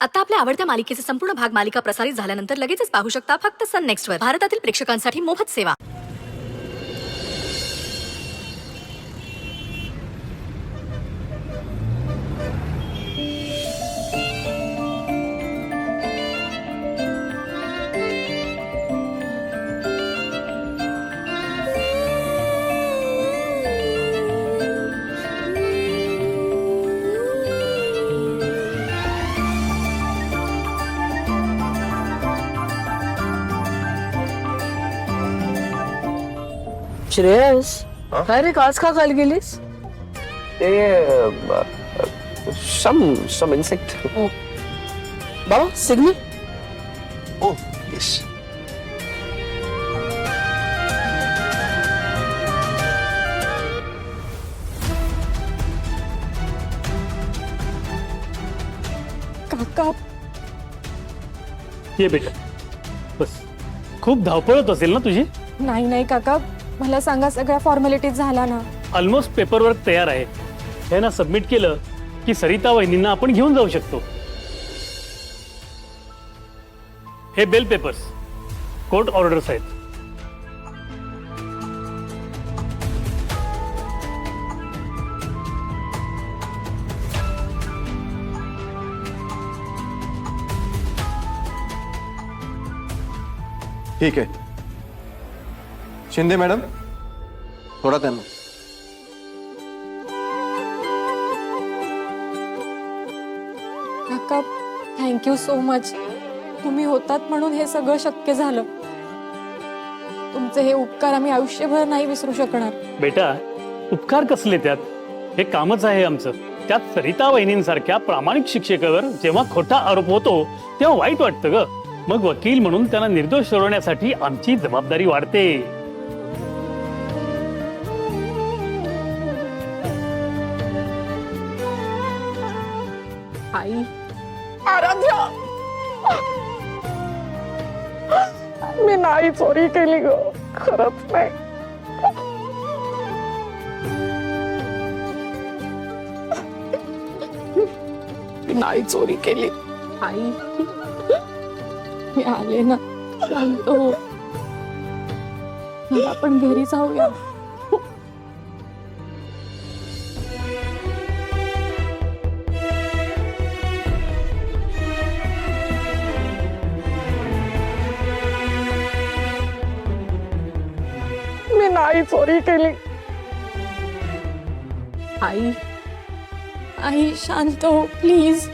आता आपल्या आवडत्या मालिकेचे संपूर्ण भाग मालिका प्रसारित झाल्यानंतर लगेचच पाहू शकता फक्त सन नेक्स्ट वर. भारतातील प्रेक्षकांसाठी मोफत सेवा. श्रेयस, काय रे आज का काल गेलीस? Some insect. बाबा सिग्नल. Oh, yes. काका ये बेटा बस. खूप धावपळ होत असेल ना तुझी? नाही नाही काका, मला सांगा सगळ्या फॉर्मॅलिटीज झाला ना? ऑलमोस्ट पेपरवर्क तयार आहे. हे ना सबमिट केलं की सरिता वहिनींना आपण घेऊन जाऊ शकतो. हे बेल पेपर्स कोर्ट ऑर्डर्स आहेत. ठीक है. शिंदे मैडम, थोड़ा त्यांना. काका थँक्यू सो मच. तुम्ही होतात म्हणून हे सगळं शक्य झालं. तुमचे हे उपकार आम्ही आयुष्यभर नाही विसरू शकणार. बेटा उपकार कसले त्यात? हे कामच आहे आमचं. त्यात सरिता वहिनींसारख्या प्रामाणिक शिक्षकावर जेव्हा खोटा आरोप होतो तेव्हा वाईट वाटतं ग. मग वकील म्हणून त्यांना निर्दोष ठरवण्यासाठी आमची जबाबदारी वाढते. आई आराध्या, मी नाही चोरी केली ग, खरंच नाही. मी नाही चोरी केली. आई मी आले ना, शांत हो. मला आपण घरी जाऊया. मी नाही चोरी केली. आई आई शांत हो प्लीज.